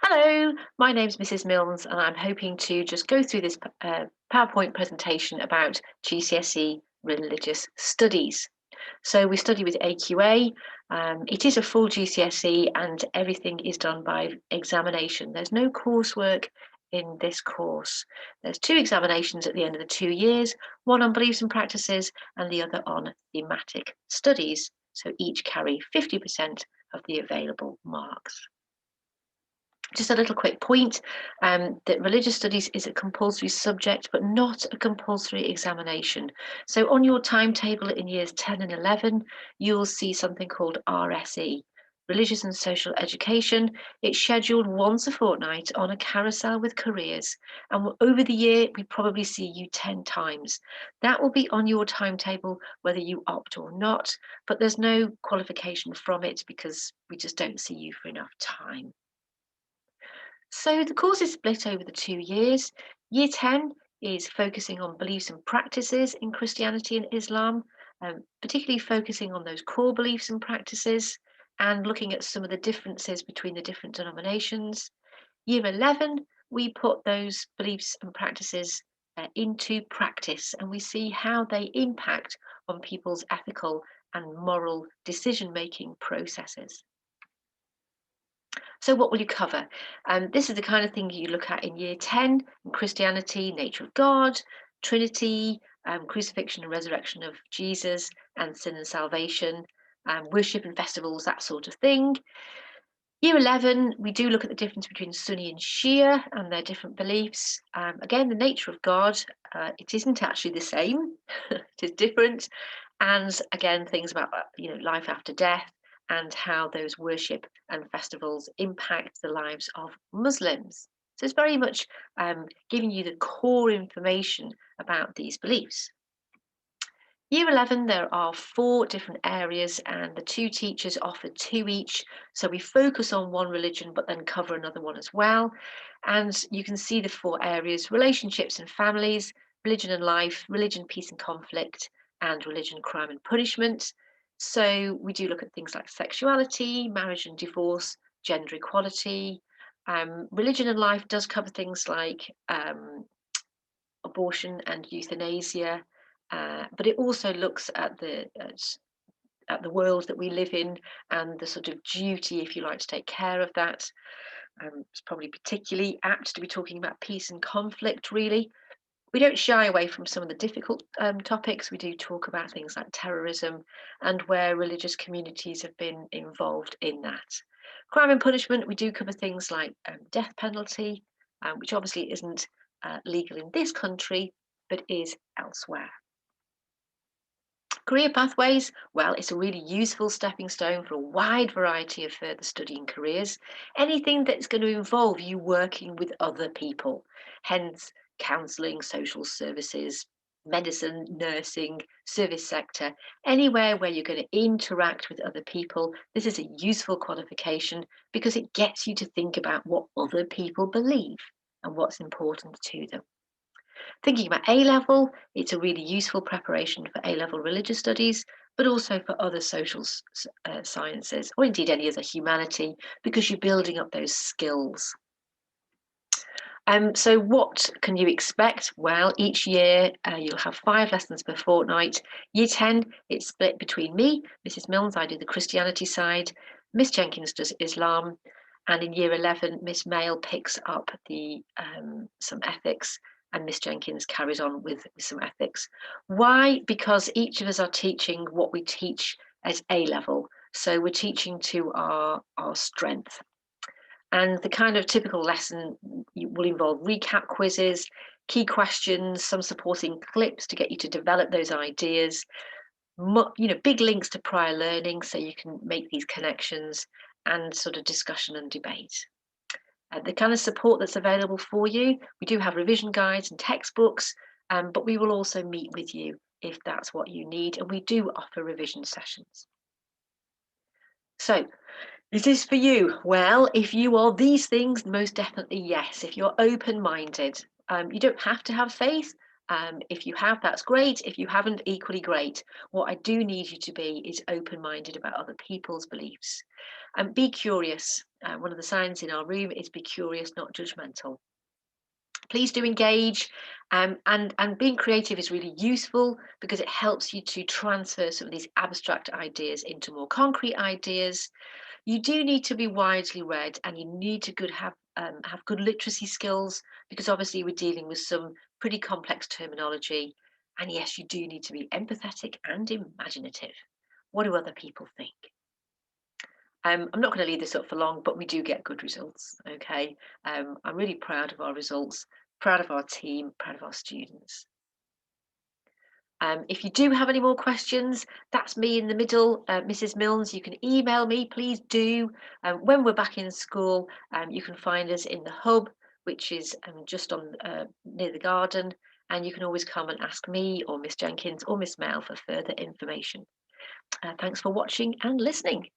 Hello, my name's Mrs. Milnes, and I'm hoping to just go through this PowerPoint presentation about GCSE religious studies. So we study with AQA. It is a full GCSE, and everything is done by examination. There's no coursework in this course. There's two examinations at the end of the 2 years, one on beliefs and practices, and the other on thematic studies. So each carry 50% of the available marks. Just a little quick point that religious studies is a compulsory subject, but not a compulsory examination. So on your timetable in years 10 and 11, you'll see something called RSE, Religious and Social Education. It's scheduled once a fortnight on a carousel with careers. And over the year, we probably see you 10 times. That will be on your timetable, whether you opt or not, but there's no qualification from it because we just don't see you for enough time. So the course is split over the 2 years. Year 10 is focusing on beliefs and practices in Christianity and Islam, particularly focusing on those core beliefs and practices and looking at some of the differences between the different denominations. Year 11, we put those beliefs and practices into practice and we see how they impact on people's ethical and moral decision-making processes. So what will you cover? This is the kind of thing you look at in year 10, in Christianity, nature of God, Trinity, crucifixion and resurrection of Jesus, and sin and salvation, worship and festivals, that sort of thing. Year 11, we do look at the difference between Sunni and Shia and their different beliefs. Again, the nature of God, it isn't actually the same, it is different. And again, things about life after death and how those worship and festivals impact the lives of Muslims. So it's very much giving you the core information about these beliefs. Year 11, there are 4 different areas and the 2 teachers offer 2 each. So we focus on one religion, but then cover another one as well. And you can see the 4 areas: relationships and families, religion and life, religion, peace and conflict, and religion, crime and punishment. So we do look at things like sexuality, marriage and divorce, gender equality. Religion and life does cover things like abortion and euthanasia, but it also looks at the world that we live in and the sort of duty, if you like, to take care of that. It's probably particularly apt to be talking about peace and conflict, really. We don't shy away from some of the difficult topics. We do talk about things like terrorism and where religious communities have been involved in that. Crime and punishment, we do cover things like death penalty, which obviously isn't legal in this country, but is elsewhere. Career pathways, well, it's a really useful stepping stone for a wide variety of further studying careers. Anything that's going to involve you working with other people, hence counselling, social services, medicine, nursing, service sector, anywhere where you're going to interact with other people. This is a useful qualification because it gets you to think about what other people believe and what's important to them. Thinking about A-level, it's a really useful preparation for A-level religious studies, but also for other social sciences, or indeed any other humanity, because you're building up those skills. So what can you expect? Well, each year you'll have 5 lessons per fortnight. Year 10, it's split between me, Mrs. Milnes, I do the Christianity side, Miss Jenkins does Islam, and in year 11, Miss Mail picks up the some ethics, and Miss Jenkins carries on with some ethics. Why? Because each of us are teaching what we teach as A-level. So we're teaching to our strength. And the kind of typical lesson will involve recap quizzes, key questions, some supporting clips to get you to develop those ideas, big links to prior learning so you can make these connections, and sort of discussion and debate. The kind of support that's available for you, we do have revision guides and textbooks, but we will also meet with you if that's what you need, and we do offer revision sessions. So, is this for you? Well, if you are these things, most definitely yes. If you're open-minded, you don't have to have faith. If you have, that's great. If you haven't, equally great. What I do need you to be is open-minded about other people's beliefs. And be curious. One of the signs in our room is be curious, not judgmental. Please do engage, and being creative is really useful because it helps you to transfer some of these abstract ideas into more concrete ideas. You do need to be widely read, and you need to have good literacy skills, because obviously we're dealing with some pretty complex terminology. And yes, you do need to be empathetic and imaginative. What do other people think? I'm not going to leave this up for long, but we do get good results. Okay, I'm really proud of our results, proud of our team, proud of our students. If you do have any more questions, that's me in the middle, Mrs. Milnes. You can email me, please do. When we're back in school, you can find us in the hub, which is just on near the garden, and you can always come and ask me or Miss Jenkins or Miss Mel for further information. Thanks for watching and listening.